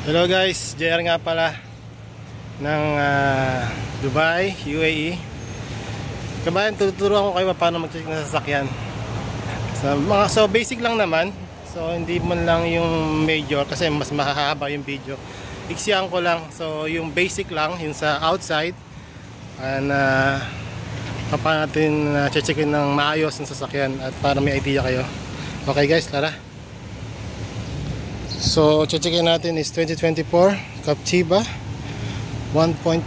Hello guys, JR nga pala ng Dubai, UAE. Kabayan, tuturuan ko kayo paano mag-check ng sasakyan. So basic lang naman. So hindi man lang yung major kasi mas mahahaba yung video. Iksiyan ko lang. So yung basic lang, yung sa outside. And paano natin checkin ng maayos ng sasakyan at para may idea kayo. Okay guys, tara. So, checkin natin is 2024 Captiva 1.5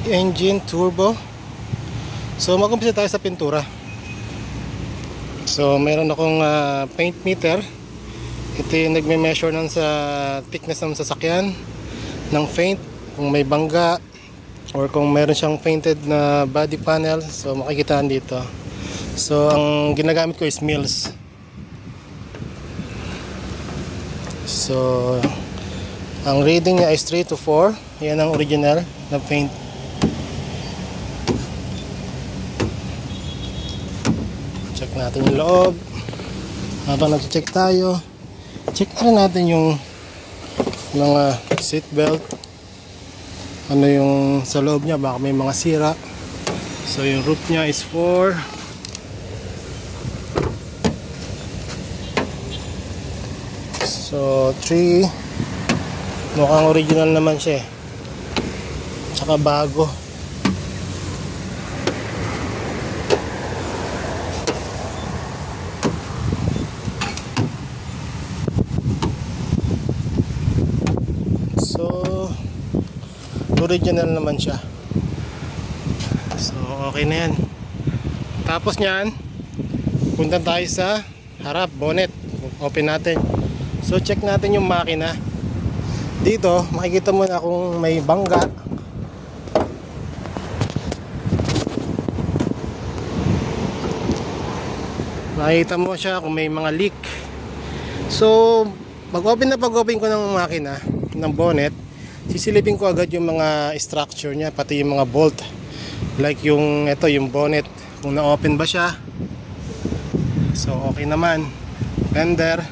engine turbo. So, mag-umpisa tayo sa pintura. So, meron akong paint meter. Ito yung nagme-measure nun sa thickness ng sasakyan, ng paint, kung may bangga or kung meron siyang painted na body panel. So, makikitaan dito. So, ang ginagamit ko is mils. So, ang reading niya is 3 to 4. Yan ang original na paint. Check natin yung loob. Habang nag-check tayo, check na rin natin yung mga seat belt. Ano yung sa loob niya, baka may mga sira. So, yung roof niya is 4. So 3. Mukhang original naman siya eh. Tsaka bago. So original naman siya. So okay na yan. Tapos nyan, punta tayo sa harap, bonnet. Open natin. So check natin yung makina. Dito makikita mo na kung may bangga. Makikita mo siya kung may mga leak. So pag-open ko ng makina, ng bonnet, sisilipin ko agad yung mga structure niya, pati yung mga bolt. Like yung ito, yung bonnet, kung na-open ba siya. So okay naman. Fender.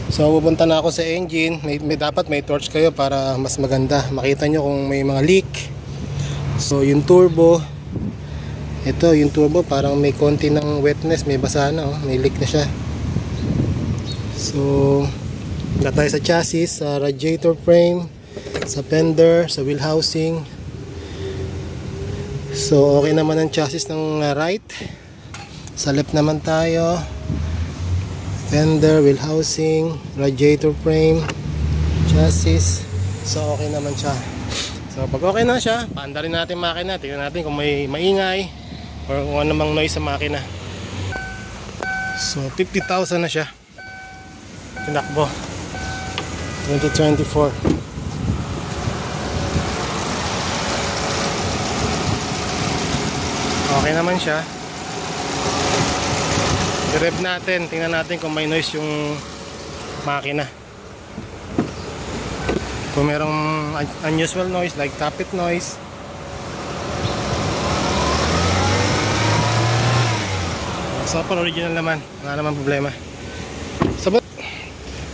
So pupunta na ako sa engine. Dapat may torch kayo para mas maganda makita nyo kung may mga leak. So yung turbo, ito yung turbo parang may konti ng wetness, may basa na, may leak na siya. So na tayo sa chassis, sa radiator frame, sa fender, sa wheel housing. So okay naman ang chassis ng right. Sa left naman tayo, fender, wheel housing, radiator frame, chassis. So okay naman siya. So pag okay na siya, paandarin natin makina. Tingnan natin kung may maingay or kung ano mang noise sa makina. So 50,000 na siya. Tinakbo 2024. Okay naman siya. I-rev natin, tingnan natin kung may noise yung makina. Kung merong unusual noise like tappet noise. So pa original naman, wala naman problema.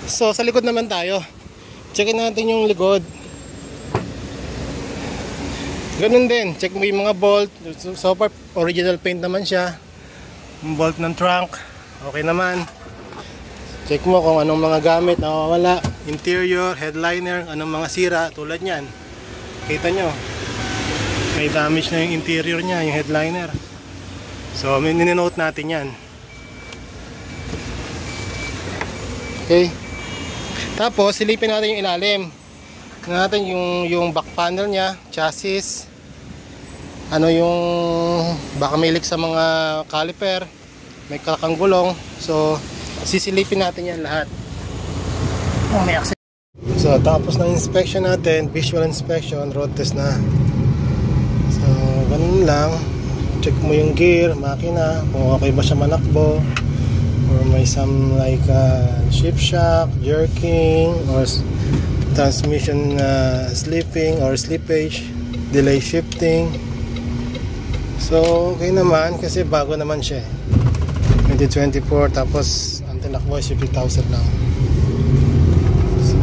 So sa likod naman tayo. Checkin natin yung likod. Ganun din, check mo yung mga bolt. So far original paint naman siya. Bolt ng trunk, okay naman. Check mo kung anong mga gamit nawawala. Interior, headliner, anong mga sira tulad nyan. Kita nyo, may damage na yung interior nya, yung headliner. So mininote natin yan. Okay. Tapos silipin natin yung ilalim. Tingnan natin yung back panel nya, chassis. Ano yung baka may leak sa mga caliper, may kakang gulong. So sisilipin natin yan lahat. So tapos ng inspection natin, visual inspection, road test na. So ganun lang. Check mo yung gear, makina, kung okay ba siya manakbo, or may some like shift shock, jerking, or transmission slipping or slippage, delay shifting. So okay naman kasi bago naman siya 2024, tapos ang tinakbo is 50,000 lang. So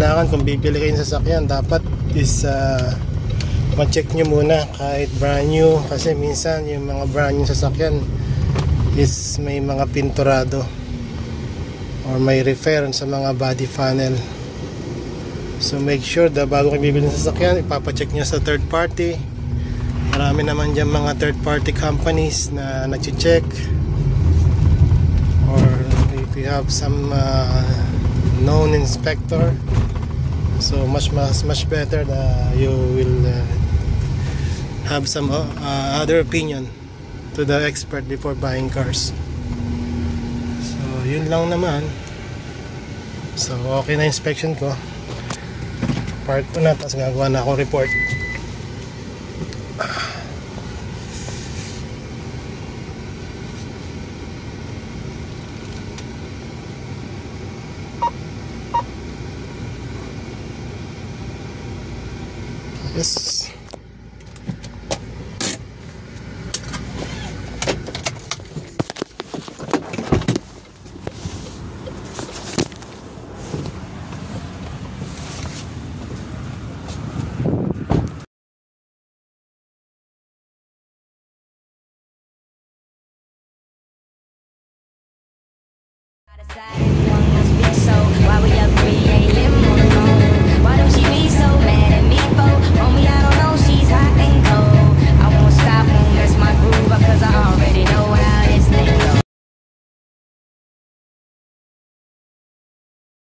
kailangan kung bibili kayo ng sasakyan, dapat is ma-check nyo muna kahit brand new, kasi minsan yung mga brand new sasakyan is may mga pinturado or may repair sa mga body panel. So make sure na bago kayo bibili ng sasakyan, ipapacheck nyo sa third party. Marami naman dyan mga third party companies na nag-check, or if you have some known inspector, so much better that you will have some other opinion to the expert before buying cars. So yun lang naman. So okay na inspection ko, part ko na, tapos gagawa na akong report.